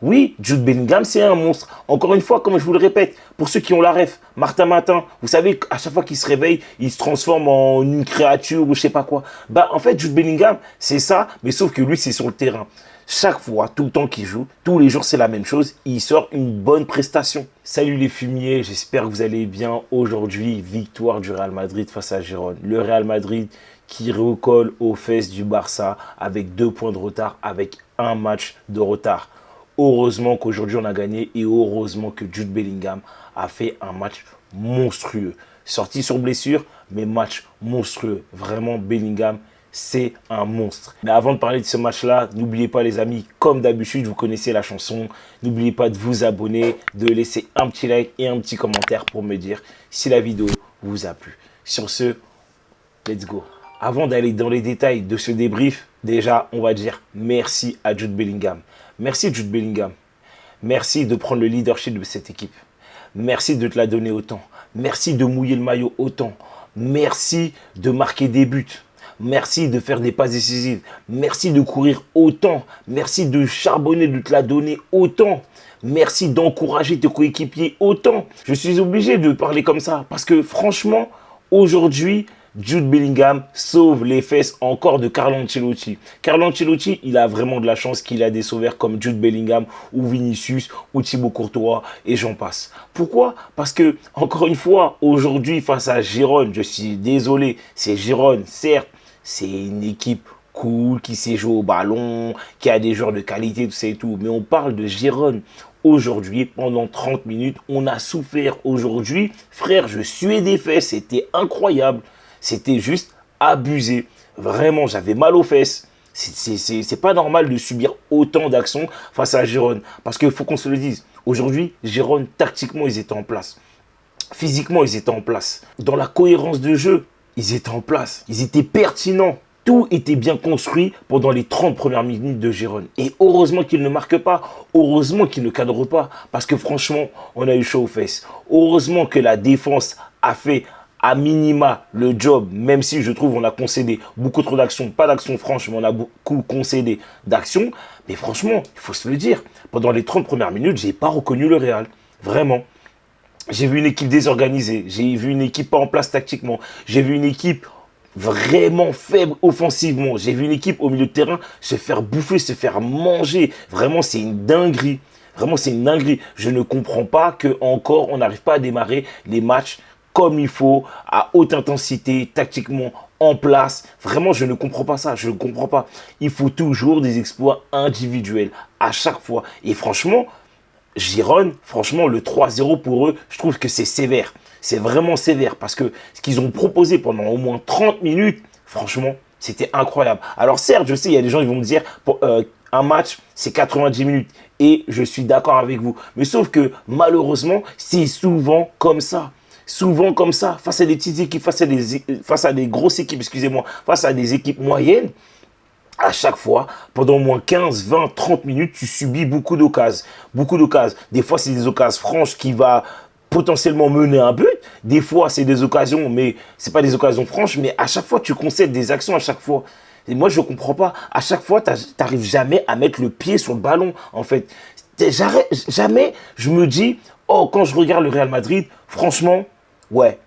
Oui, Jude Bellingham, c'est un monstre. Encore une fois, comme je vous le répète, pour ceux qui ont la ref, Martin Matin, vous savez qu'à chaque fois qu'il se réveille, il se transforme en une créature ou je sais pas quoi. Bah, en fait, Jude Bellingham, c'est ça, mais sauf que lui, c'est sur le terrain. Chaque fois, tout le temps qu'il joue, tous les jours, c'est la même chose. Il sort une bonne prestation. Salut les fumiers, j'espère que vous allez bien. Aujourd'hui, victoire du Real Madrid face à Gérone. Le Real Madrid qui recolle aux fesses du Barça avec 2 points de retard, avec un match de retard. Heureusement qu'aujourd'hui on a gagné et heureusement que Jude Bellingham a fait un match monstrueux. Sorti sur blessure, mais match monstrueux. Vraiment, Bellingham, c'est un monstre. Mais avant de parler de ce match-là, n'oubliez pas les amis, comme d'habitude, vous connaissez la chanson. N'oubliez pas de vous abonner, de laisser un petit like et un petit commentaire pour me dire si la vidéo vous a plu. Sur ce, let's go. Avant d'aller dans les détails de ce débrief, déjà, on va dire merci à Jude Bellingham. Merci Jude Bellingham. Merci de prendre le leadership de cette équipe. Merci de te la donner autant. Merci de mouiller le maillot autant. Merci de marquer des buts. Merci de faire des passes décisives. Merci de courir autant. Merci de charbonner, de te la donner autant. Merci d'encourager tes coéquipiers autant. Je suis obligé de parler comme ça parce que franchement, aujourd'hui, Jude Bellingham sauve les fesses encore de Carlo Ancelotti. Carlo Ancelotti, il a vraiment de la chance qu'il a des sauveurs comme Jude Bellingham ou Vinicius ou Thibaut Courtois et j'en passe. Pourquoi? Parce que, encore une fois, aujourd'hui face à Gérone, je suis désolé, c'est Gérone, certes, c'est une équipe cool, qui sait jouer au ballon, qui a des joueurs de qualité, tout ça et tout. Mais on parle de Gérone. Aujourd'hui, pendant 30 minutes, on a souffert. Aujourd'hui, frère, je suais des fesses, c'était incroyable. C'était juste abusé. Vraiment, j'avais mal aux fesses. C'est pas normal de subir autant d'actions face à Gérone. Parce qu'il faut qu'on se le dise. Aujourd'hui, Gérone, tactiquement, ils étaient en place. Physiquement, ils étaient en place. Dans la cohérence de jeu, ils étaient en place. Ils étaient pertinents. Tout était bien construit pendant les 30 premières minutes de Gérone. Et heureusement qu'il ne marque pas. Heureusement qu'il ne cadre pas. Parce que franchement, on a eu chaud aux fesses. Heureusement que la défense a fait à minima le job, même si je trouve on a concédé beaucoup trop d'actions, pas d'actions franches, mais on a beaucoup concédé d'actions. Mais franchement, il faut se le dire, pendant les 30 premières minutes, je n'ai pas reconnu le Real. Vraiment. J'ai vu une équipe désorganisée, j'ai vu une équipe pas en place tactiquement, j'ai vu une équipe vraiment faible offensivement, j'ai vu une équipe au milieu de terrain se faire bouffer, se faire manger. Vraiment, c'est une dinguerie. Vraiment, c'est une dinguerie. Je ne comprends pas que encore on n'arrive pas à démarrer les matchs comme il faut, à haute intensité, tactiquement en place. Vraiment, je ne comprends pas ça. Je ne comprends pas. Il faut toujours des exploits individuels à chaque fois. Et franchement, Gérone, franchement, le 3-0 pour eux, je trouve que c'est sévère. C'est vraiment sévère parce que ce qu'ils ont proposé pendant au moins 30 minutes, franchement, c'était incroyable. Alors certes, je sais, il y a des gens qui vont me dire, un match, c'est 90 minutes. Et je suis d'accord avec vous. Mais sauf que malheureusement, c'est souvent comme ça. Souvent comme ça, face à des petites équipes, face à des grosses équipes, excusez-moi, face à des équipes moyennes, à chaque fois, pendant au moins 15, 20, 30 minutes, tu subis beaucoup d'occasions. Beaucoup d'occasions. Des fois, c'est des occasions franches qui vont potentiellement mener un but. Des fois, c'est des occasions, mais ce n'est pas des occasions franches. Mais à chaque fois, tu concèdes des actions à chaque fois. Et moi, je ne comprends pas. À chaque fois, tu n'arrives jamais à mettre le pied sur le ballon, en fait. Jamais, je me dis, oh, quand je regarde le Real Madrid, franchement, ouais,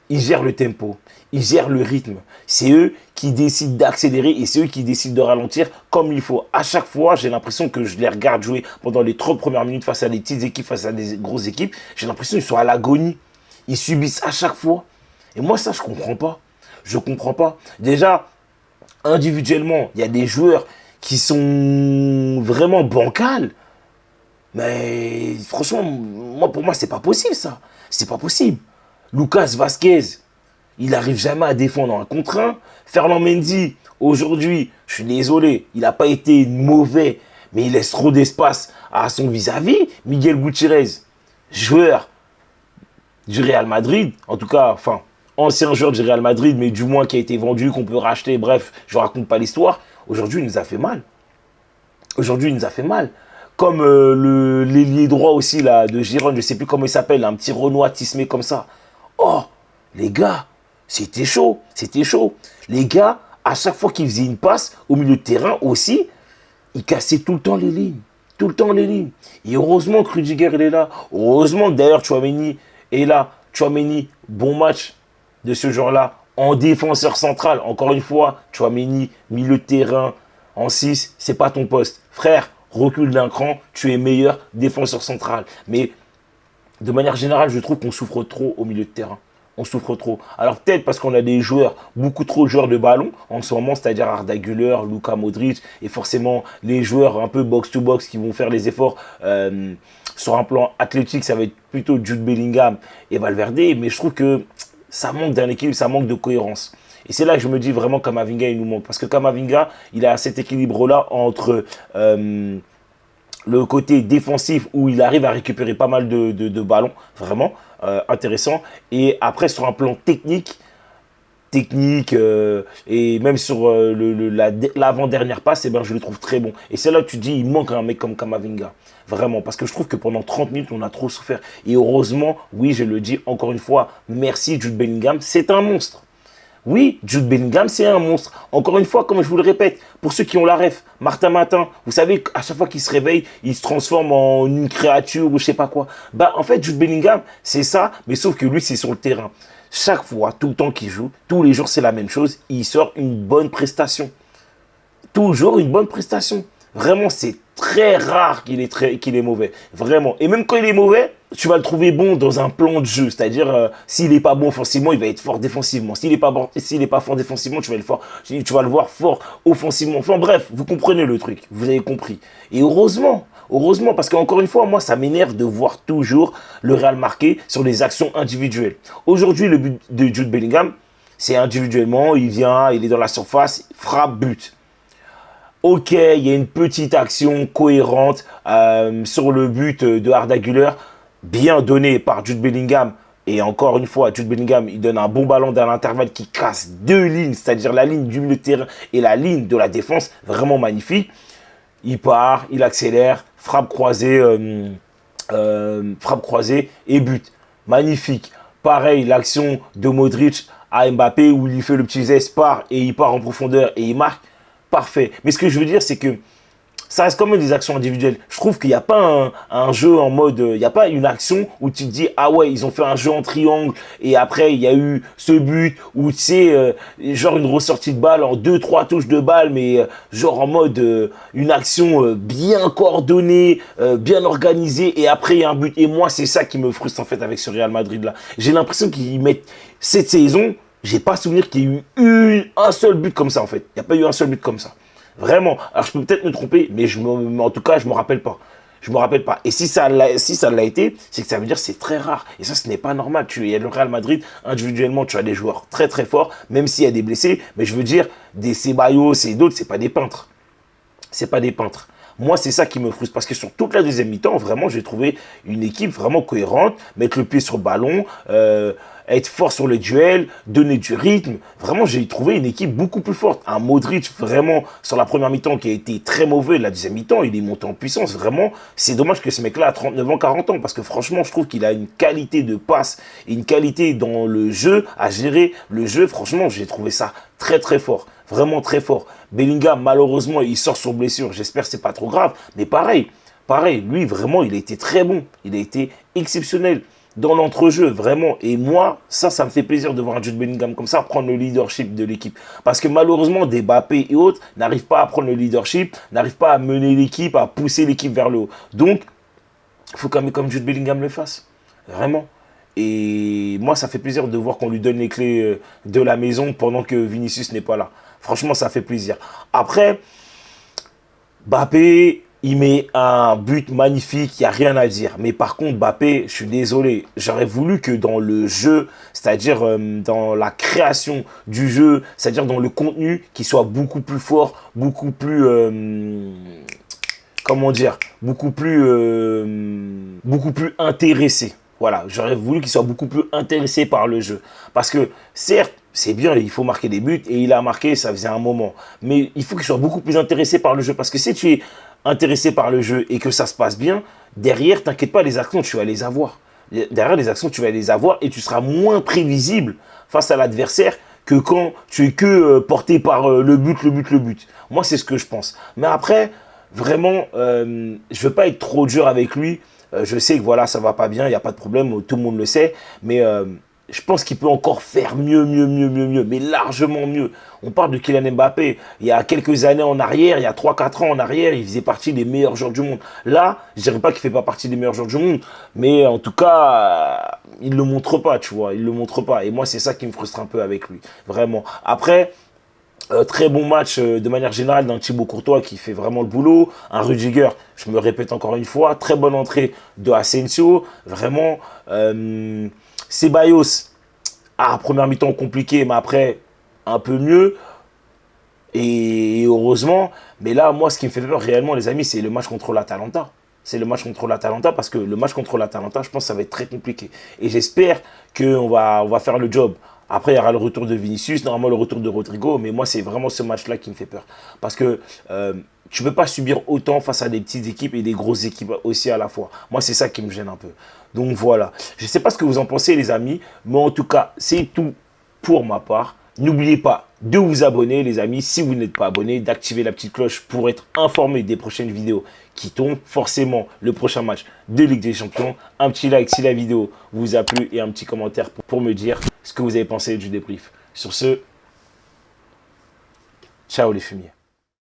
ils gèrent le tempo, ils gèrent le rythme. C'est eux qui décident d'accélérer et c'est eux qui décident de ralentir comme il faut. À chaque fois, j'ai l'impression que je les regarde jouer pendant les 30 premières minutes face à des petites équipes, face à des grosses équipes. J'ai l'impression qu'ils sont à l'agonie. Ils subissent à chaque fois. Et moi, ça, je ne comprends pas. Je ne comprends pas. Déjà, individuellement, il y a des joueurs qui sont vraiment bancals. Mais franchement, pour moi, c'est pas possible, ça. C'est pas possible. Lucas Vazquez, il n'arrive jamais à défendre un contre un. Ferland Mendy, aujourd'hui, je suis désolé, il n'a pas été mauvais, mais il laisse trop d'espace à son vis-à-vis. Miguel Gutiérrez, joueur du Real Madrid, en tout cas, enfin, ancien joueur du Real Madrid, mais du moins qui a été vendu, qu'on peut racheter, bref, je ne raconte pas l'histoire. Aujourd'hui, il nous a fait mal. Aujourd'hui, il nous a fait mal. Comme l'ailier droit aussi là, de Gérone, je ne sais plus comment il s'appelle, un petit Renoir tismé comme ça. Oh, les gars, c'était chaud, c'était chaud. Les gars, à chaque fois qu'ils faisaient une passe, au milieu de terrain aussi, ils cassaient tout le temps les lignes. tout le temps les lignes. Et heureusement que Rudiger il est là. Heureusement que d'ailleurs Tchouaméni est là. Tchouaméni, bon match de ce genre-là en défenseur central. Encore une fois, Tchouaméni, milieu de terrain, en 6, c'est pas ton poste. Frère, recule d'un cran, tu es meilleur défenseur central. Mais de manière générale, je trouve qu'on souffre trop au milieu de terrain. On souffre trop. Alors peut-être parce qu'on a des joueurs, beaucoup trop de joueurs de ballon en ce moment, c'est-à-dire Arda Güler, Luka Modric, et forcément les joueurs un peu box-to-box qui vont faire les efforts sur un plan athlétique, ça va être plutôt Jude Bellingham et Valverde, mais je trouve que ça manque d'un équilibre, ça manque de cohérence. Et c'est là que je me dis vraiment Kamavinga, il nous manque. Parce que Kamavinga, il a cet équilibre-là entre le côté défensif où il arrive à récupérer pas mal de ballons, vraiment intéressant. Et après, sur un plan technique, et même sur l'avant-dernière passe, eh ben, je le trouve très bon. Et c'est là que tu te dis, il manque un mec comme Kamavinga. Vraiment, parce que je trouve que pendant 30 minutes, on a trop souffert. Et heureusement, oui, je le dis encore une fois, merci Jude Bellingham, c'est un monstre. Oui, Jude Bellingham, c'est un monstre. Encore une fois, comme je vous le répète, pour ceux qui ont la ref, Martin Matin, vous savez qu'à chaque fois qu'il se réveille, il se transforme en une créature ou je sais pas quoi. Bah, en fait, Jude Bellingham, c'est ça, mais sauf que lui, c'est sur le terrain. Chaque fois, tout le temps qu'il joue, tous les jours, c'est la même chose. Il sort une bonne prestation. Toujours une bonne prestation. Vraiment, c'est très rare qu'il est mauvais. Vraiment. Et même quand il est mauvais, tu vas le trouver bon dans un plan de jeu. C'est-à-dire, s'il n'est pas bon offensivement, il va être fort défensivement. S'il n'est pas fort défensivement, tu vas le voir fort offensivement. Enfin bref, vous comprenez le truc. Vous avez compris. Et heureusement, parce qu'encore une fois, moi, ça m'énerve de voir toujours le Real marquer sur des actions individuelles. Aujourd'hui, le but de Jude Bellingham, c'est individuellement, il vient, il est dans la surface, frappe, but. Ok, il y a une petite action cohérente sur le but de Arda Güler, bien donné par Jude Bellingham. Et encore une fois, Jude Bellingham, il donne un bon ballon dans l'intervalle qui casse deux lignes, c'est-à-dire la ligne du milieu de terrain et la ligne de la défense, vraiment magnifique. Il part, il accélère, frappe croisée et but. Magnifique. Pareil, l'action de Modric à Mbappé où il fait le petit geste, part et il part en profondeur et il marque. Parfait. Mais ce que je veux dire, c'est que ça reste quand même des actions individuelles. Je trouve qu'il n'y a pas un jeu en mode... il n'y a pas une action où tu te dis, ah ouais, ils ont fait un jeu en triangle et après, il y a eu ce but où, tu sais, genre une ressortie de balle en 2-3 touches de balle, mais genre en mode une action bien coordonnée, bien organisée et après, il y a un but. Et moi, c'est ça qui me frustre en fait avec ce Real Madrid-là. J'ai l'impression qu'ils mettent cette saison... J'ai pas souvenir qu'il y ait eu un seul but comme ça en fait. Il n'y a pas eu un seul but comme ça. Vraiment. Alors je peux peut-être me tromper, mais en tout cas, je me rappelle pas. Je me rappelle pas. Et si ça l'a été, c'est que ça veut dire que c'est très rare. Et ça, ce n'est pas normal. Il y a le Real Madrid, individuellement, tu as des joueurs très très forts, même s'il y a des blessés. Mais je veux dire, des Ceballos et d'autres, c'est pas des peintres. C'est pas des peintres. Moi, c'est ça qui me frustre. Parce que sur toute la deuxième mi-temps, vraiment, j'ai trouvé une équipe vraiment cohérente. Mettre le pied sur le ballon, être fort sur les duels, donner du rythme. Vraiment, j'ai trouvé une équipe beaucoup plus forte. Un Modric, vraiment, sur la première mi-temps, qui a été très mauvais. La deuxième mi-temps, il est monté en puissance. Vraiment, c'est dommage que ce mec-là a 39 ans, 40 ans. Parce que franchement, je trouve qu'il a une qualité de passe et une qualité dans le jeu, à gérer le jeu. Franchement, j'ai trouvé ça très, très fort. Vraiment très fort. Bellingham, malheureusement, il sort sur blessure. J'espère que c'est pas trop grave. Mais pareil, lui, vraiment, il a été très bon. Il a été exceptionnel dans l'entrejeu, vraiment. Et moi, ça me fait plaisir de voir un Jude Bellingham comme ça prendre le leadership de l'équipe. Parce que malheureusement, des Mbappé et autres n'arrivent pas à prendre le leadership, n'arrivent pas à mener l'équipe, à pousser l'équipe vers le haut. Donc, il faut quand même comme Jude Bellingham le fasse. Vraiment. Et moi, ça fait plaisir de voir qu'on lui donne les clés de la maison pendant que Vinicius n'est pas là. Franchement, ça fait plaisir. Après, Mbappé, il met un but magnifique, il n'y a rien à dire. Mais par contre, Mbappé, je suis désolé, j'aurais voulu que dans le jeu, c'est-à-dire dans la création du jeu, c'est-à-dire dans le contenu, qu'il soit beaucoup plus fort, beaucoup plus... comment dire, beaucoup plus intéressé. Voilà, j'aurais voulu qu'il soit beaucoup plus intéressé par le jeu. Parce que, certes, c'est bien, il faut marquer des buts, et il a marqué, ça faisait un moment. Mais il faut qu'il soit beaucoup plus intéressé par le jeu. Parce que si tu es intéressé par le jeu et que ça se passe bien, derrière, t'inquiète pas, les actions, tu vas les avoir. Derrière les actions, tu vas les avoir et tu seras moins prévisible face à l'adversaire que quand tu es que porté par le but. Moi, c'est ce que je pense. Mais après... vraiment, je veux pas être trop dur avec lui. Je sais que voilà, ça va pas bien, il n'y a pas de problème, tout le monde le sait. Mais je pense qu'il peut encore faire mieux, mais largement mieux. On parle de Kylian Mbappé. Il y a quelques années en arrière, il y a 3-4 ans en arrière, il faisait partie des meilleurs joueurs du monde. Là, je dirais pas qu'il fait pas partie des meilleurs joueurs du monde, mais en tout cas, il le montre pas, tu vois. Il le montre pas. Et moi, c'est ça qui me frustre un peu avec lui. Vraiment. Après, très bon match de manière générale d'un Thibaut Courtois qui fait vraiment le boulot. Un Rudiger, je me répète encore une fois, très bonne entrée de Asensio. Vraiment, Ceballos, première mi-temps compliqué, mais après, un peu mieux. Et heureusement, mais là, moi, ce qui me fait peur réellement, les amis, c'est le match contre l'Atalanta. C'est le match contre l'Atalanta parce que le match contre l'Atalanta, je pense que ça va être très compliqué. Et j'espère qu'on va faire le job. Après, il y aura le retour de Vinicius, normalement le retour de Rodrigo, mais moi, c'est vraiment ce match-là qui me fait peur. Parce que tu ne peux pas subir autant face à des petites équipes et des grosses équipes aussi à la fois. Moi, c'est ça qui me gêne un peu. Donc voilà. Je ne sais pas ce que vous en pensez, les amis, mais en tout cas, c'est tout pour ma part. N'oubliez pas de vous abonner, les amis, si vous n'êtes pas abonné, d'activer la petite cloche pour être informé des prochaines vidéos qui tombent. Forcément, le prochain match de Ligue des Champions. Un petit like si la vidéo vous a plu et un petit commentaire pour me dire ce que vous avez pensé du débrief. Sur ce, ciao les fumiers.